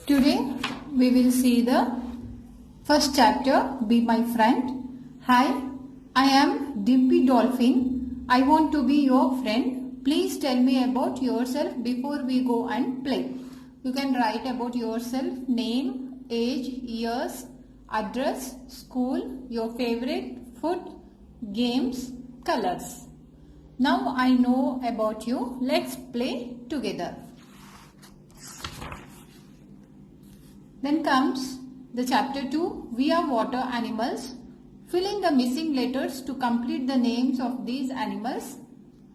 Today we will see the first chapter, Be My Friend. Hi, I am Dimpy Dolphin. I want to be your friend. Please tell me about yourself before we go and play. You can write about yourself, name, age, years, address, school, your favorite food, games, colors. Now I know about you. Let's play together. Then comes the chapter 2, We Are Water Animals. Fill in the missing letters to complete the names of these animals.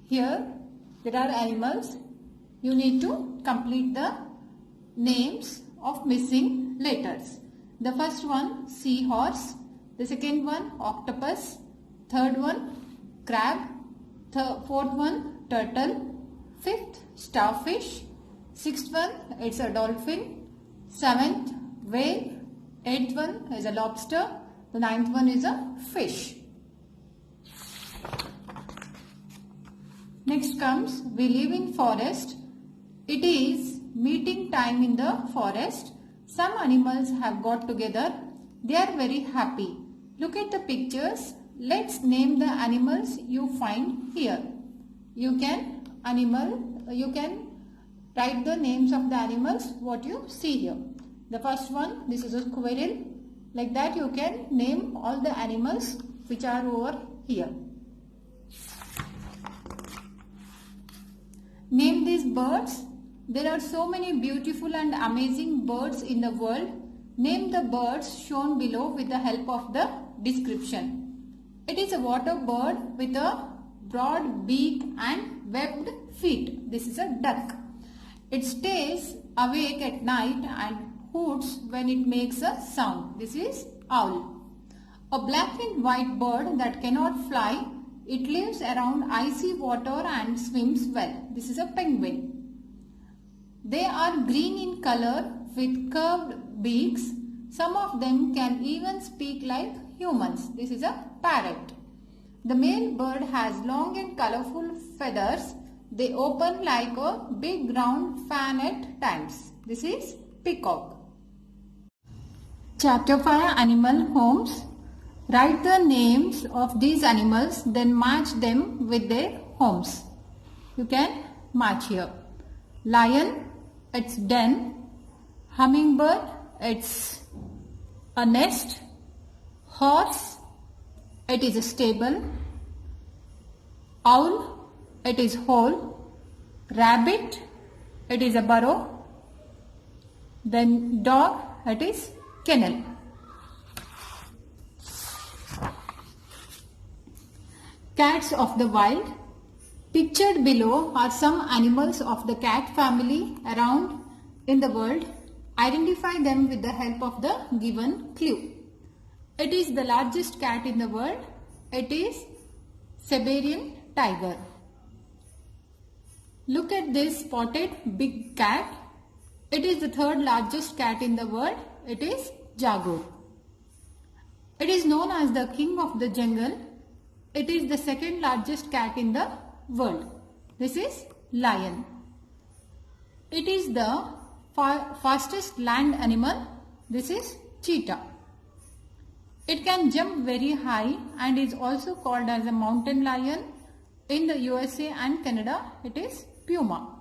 Here there are animals. You need to complete the names of missing letters. The first one, seahorse. The second one, octopus. Third one, crab. Fourth one, turtle. Fifth, starfish. Sixth one, it's a dolphin. Seventh, whale. Eighth one is a lobster. The ninth one is a fish. Next comes, we live in forest. It is meeting time in the forest. Some animals have got together. They are very happy. Look at the pictures. Let's name the animals you find here. You can write the names of the animals what you see here. The first one, this is a squirrel. Like that you can name all the animals which are over here. Name these birds. There are so many beautiful and amazing birds in the world. Name the birds shown below with the help of the description. It is a water bird with a broad beak and webbed feet. This is a duck. It stays awake at night and hoots when it makes a sound. This is owl. A black and white bird that cannot fly. It lives around icy water and swims well. This is a penguin. They are green in color with curved beaks. Some of them can even speak like humans. This is a parrot. The male bird has long and colorful feathers. They open like a big round fan at times. This is peacock. Chapter 5, Animal Homes. Write the names of these animals, then match them with their homes. You can match here. Lion, it's den. Hummingbird, it's a nest. Horse, it is a stable. Owl, it is hole. Rabbit, it is a burrow. Then dog, it is kennel. Cats of the wild. Pictured below are some animals of the cat family around in the world. Identify them with the help of the given clue. It is the largest cat in the world. It is Siberian tiger. Look at this spotted big cat. It is the third largest cat in the world. It is jaguar. It is known as the king of the jungle. It is the second largest cat in the world. This is lion. It is the fastest land animal. This is cheetah. It can jump very high and is also called as a mountain lion. In the USA and Canada, it is puma.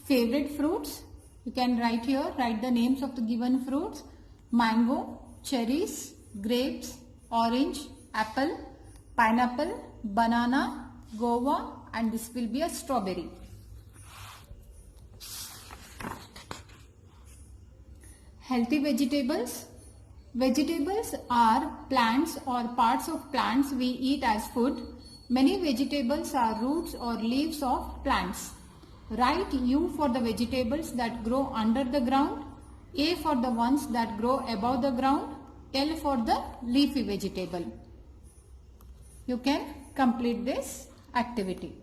Favorite fruits. You can write here, write the names of the given fruits. Mango, cherries, grapes, orange, apple, pineapple, banana, guava, and this will be a strawberry. Healthy vegetables. Vegetables are plants or parts of plants we eat as food. Many vegetables are roots or leaves of plants. Write U for the vegetables that grow under the ground, A for the ones that grow above the ground, L for the leafy vegetable. You can complete this activity.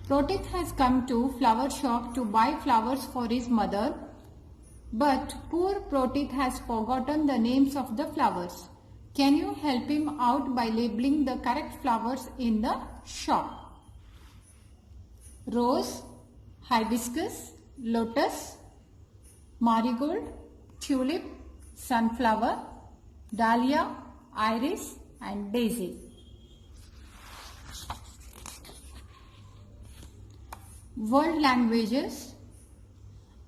Protik has come to flower shop to buy flowers for his mother, but poor Protik has forgotten the names of the flowers. Can you help him out by labeling the correct flowers in the shop? Rose, hibiscus, lotus, marigold, tulip, sunflower, dahlia, iris and daisy. World languages.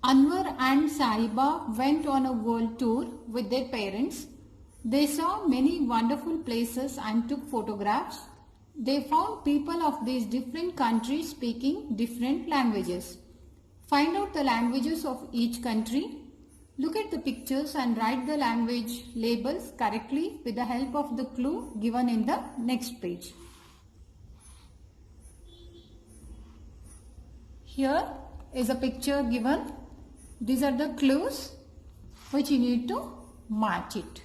Anwar and Sahiba went on a world tour with their parents. They saw many wonderful places and took photographs. They found people of these different countries speaking different languages. Find out the languages of each country. Look at the pictures and write the language labels correctly with the help of the clue given in the next page. Here is a picture given. These are the clues which you need to match it.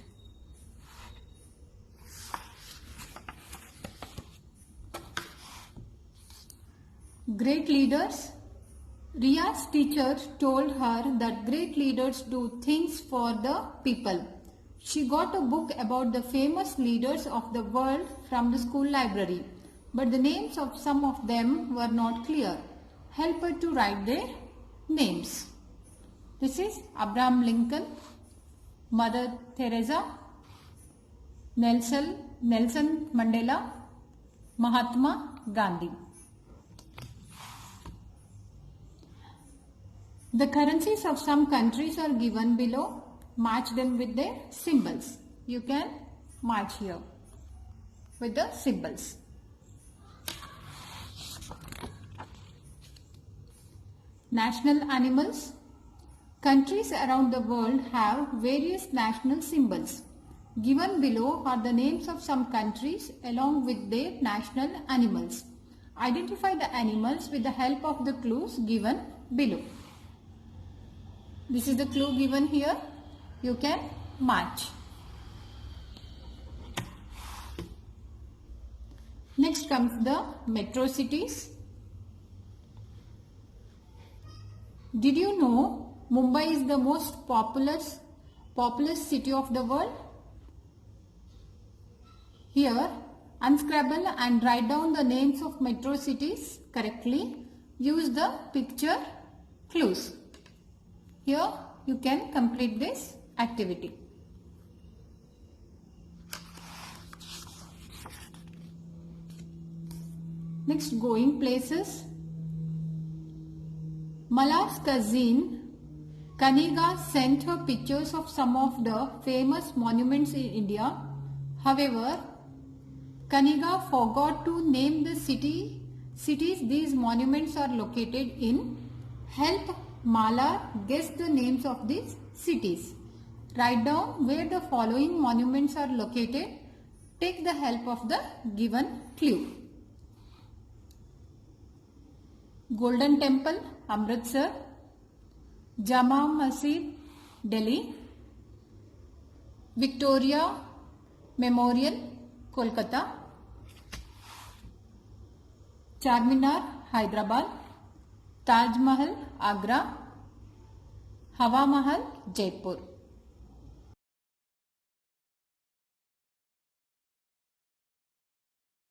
Great leaders. Ria's teacher told her that great leaders do things for the people. She got a book about the famous leaders of the world from the school library, but the names of some of them were not clear. Help her to write their names. This is Abraham Lincoln, Mother Teresa, Nelson Mandela, Mahatma Gandhi. The currencies of some countries are given below. Match them with their symbols. You can match here with the symbols. National animals. Countries around the world have various national symbols. Given below are the names of some countries along with their national animals. Identify the animals with the help of the clues given below. This is the clue given here. You can match. Next comes the metro cities. Did you know Mumbai is the most populous city of the world? Here, unscramble and write down the names of metro cities correctly. Use the picture clues. Here you can complete this activity. Next, going places. Mala's cousin Kaniga sent her pictures of some of the famous monuments in India. However, Kaniga forgot to name the cities these monuments are located in. Help Mala guess the names of these cities. Write down where the following monuments are located. Take the help of the given clue. Golden Temple, Amritsar. Jama Masjid, Delhi. Victoria Memorial, Kolkata. Charminar, Hyderabad. Taj Mahal, Agra. Hawa Mahal, Jaipur.